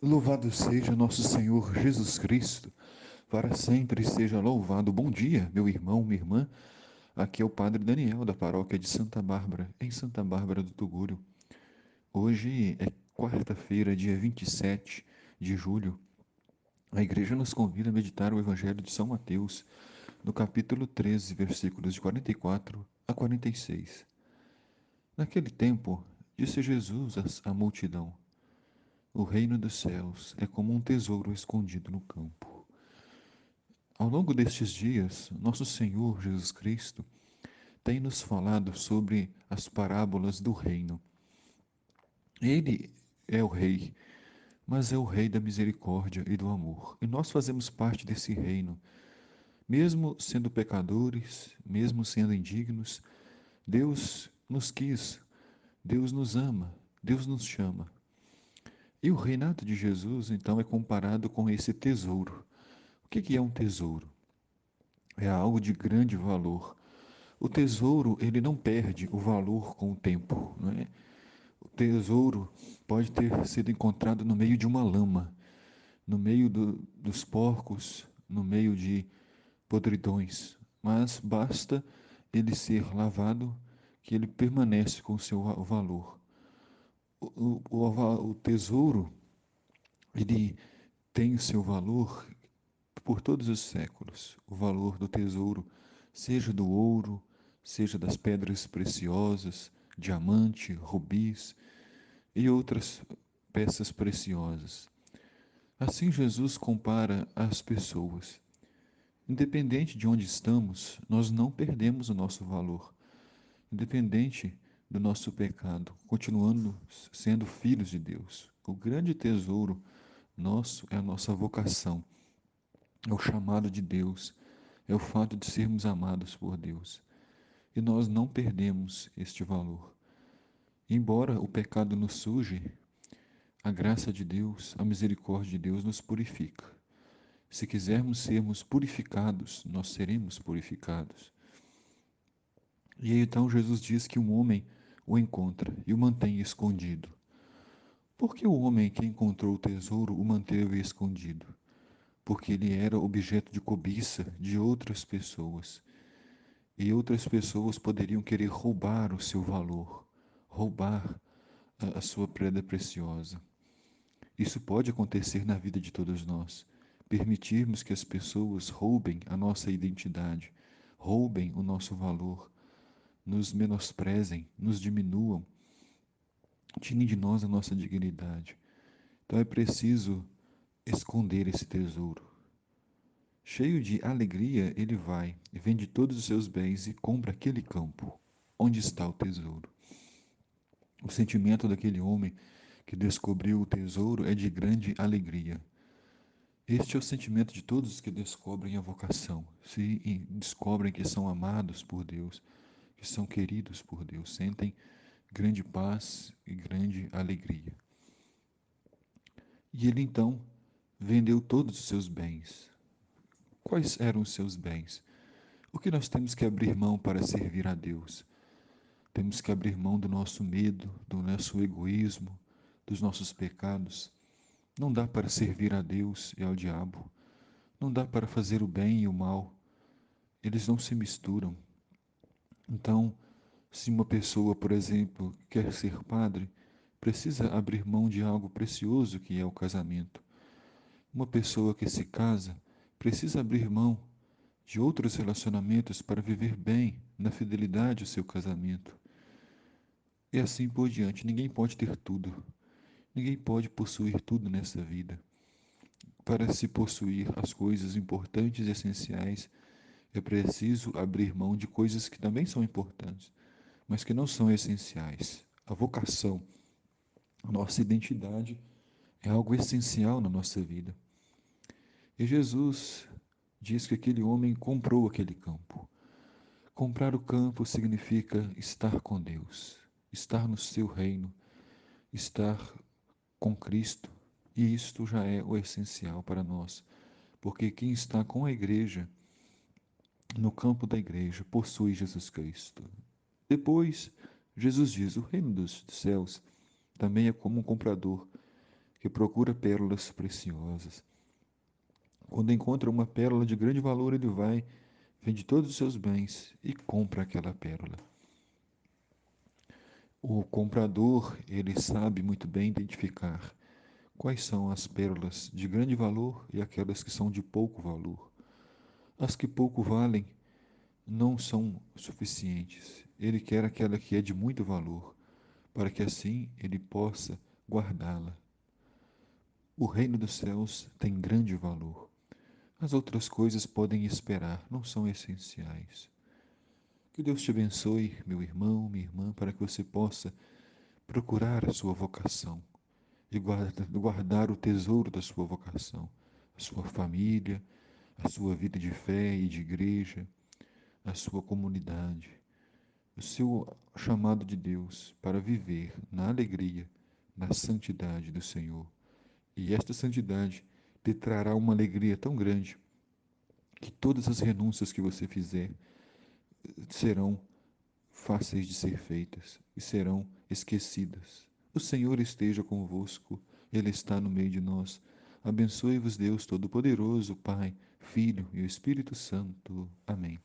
Louvado seja nosso Senhor Jesus Cristo, para sempre seja louvado. Bom dia, meu irmão, minha irmã. Aqui é o Padre Daniel, da paróquia de Santa Bárbara, em Santa Bárbara do Tugúrio. Hoje é quarta-feira, dia 27 de julho. A igreja nos convida a meditar o Evangelho de São Mateus, no capítulo 13, versículos de 44 a 46. Naquele tempo, disse Jesus à multidão: O reino dos céus é como um tesouro escondido no campo. Ao longo destes dias, nosso Senhor Jesus Cristo tem nos falado sobre as parábolas do reino. Ele é o Rei, mas é o Rei da misericórdia e do amor. E nós fazemos parte desse reino. Mesmo sendo pecadores, mesmo sendo indignos, Deus nos quis, Deus nos ama, Deus nos chama. E o reinado de Jesus, então, é comparado com esse tesouro. O que é um tesouro? É algo de grande valor. O tesouro, ele não perde o valor com o tempo, não é? O tesouro pode ter sido encontrado no meio de uma lama, no meio dos porcos, no meio de podridões, mas basta ele ser lavado que ele permanece com o seu valor. O tesouro, ele tem o seu valor por todos os séculos. O valor do tesouro, seja do ouro, seja das pedras preciosas, diamante, rubis e outras peças preciosas. Assim, Jesus compara as pessoas. Independente de onde estamos, nós não perdemos o nosso valor. Independente do nosso pecado, continuando sendo filhos de Deus. O grande tesouro nosso é a nossa vocação, é o chamado de Deus, é o fato de sermos amados por Deus. E nós não perdemos este valor. Embora o pecado nos suje, a graça de Deus, a misericórdia de Deus nos purifica. Se quisermos sermos purificados, nós seremos purificados. E aí então Jesus diz que um homem o encontra e o mantém escondido. Por que o homem que encontrou o tesouro o manteve escondido? Porque ele era objeto de cobiça de outras pessoas. E outras pessoas poderiam querer roubar o seu valor, roubar a sua preda preciosa. Isso pode acontecer na vida de todos nós. Permitirmos que as pessoas roubem a nossa identidade, roubem o nosso valor, nos menosprezem, nos diminuam, tirem de nós a nossa dignidade. Então é preciso esconder esse tesouro. Cheio de alegria, ele vai, vende todos os seus bens e compra aquele campo, onde está o tesouro. O sentimento daquele homem que descobriu o tesouro é de grande alegria. Este é o sentimento de todos os que descobrem a vocação, se descobrem que são amados por Deus, que são queridos por Deus, sentem grande paz e grande alegria. E ele então vendeu todos os seus bens. Quais eram os seus bens? O que nós temos que abrir mão para servir a Deus? Temos que abrir mão do nosso medo, do nosso egoísmo, dos nossos pecados. Não dá para servir a Deus e ao diabo. Não dá para fazer o bem e o mal. Eles não se misturam. Então, se uma pessoa, por exemplo, quer ser padre, precisa abrir mão de algo precioso que é o casamento. Uma pessoa que se casa precisa abrir mão de outros relacionamentos para viver bem, na fidelidade ao seu casamento. E assim por diante. Ninguém pode ter tudo. Ninguém pode possuir tudo nessa vida. Para se possuir as coisas importantes e essenciais, é preciso abrir mão de coisas que também são importantes, mas que não são essenciais. A vocação, a nossa identidade é algo essencial na nossa vida. E Jesus diz que aquele homem comprou aquele campo. Comprar o campo significa estar com Deus, estar no seu reino, estar com Cristo. E isto já é o essencial para nós, porque quem está com a igreja, no campo da igreja, possui Jesus Cristo. Depois, Jesus diz: o reino dos céus também é como um comprador que procura pérolas preciosas. Quando encontra uma pérola de grande valor, ele vai, vende todos os seus bens e compra aquela pérola. O comprador, ele sabe muito bem identificar quais são as pérolas de grande valor e aquelas que são de pouco valor. As que pouco valem não são suficientes. Ele quer aquela que é de muito valor, para que assim ele possa guardá-la. O reino dos céus tem grande valor. As outras coisas podem esperar, não são essenciais. Que Deus te abençoe, meu irmão, minha irmã, para que você possa procurar a sua vocação e guardar o tesouro da sua vocação, a sua família, a sua vida de fé e de igreja, a sua comunidade, o seu chamado de Deus para viver na alegria, na santidade do Senhor. E esta santidade te trará uma alegria tão grande que todas as renúncias que você fizer serão fáceis de ser feitas e serão esquecidas. O Senhor esteja convosco, Ele está no meio de nós. Abençoe-vos, Deus Todo-Poderoso, Pai, Filho e o Espírito Santo. Amém.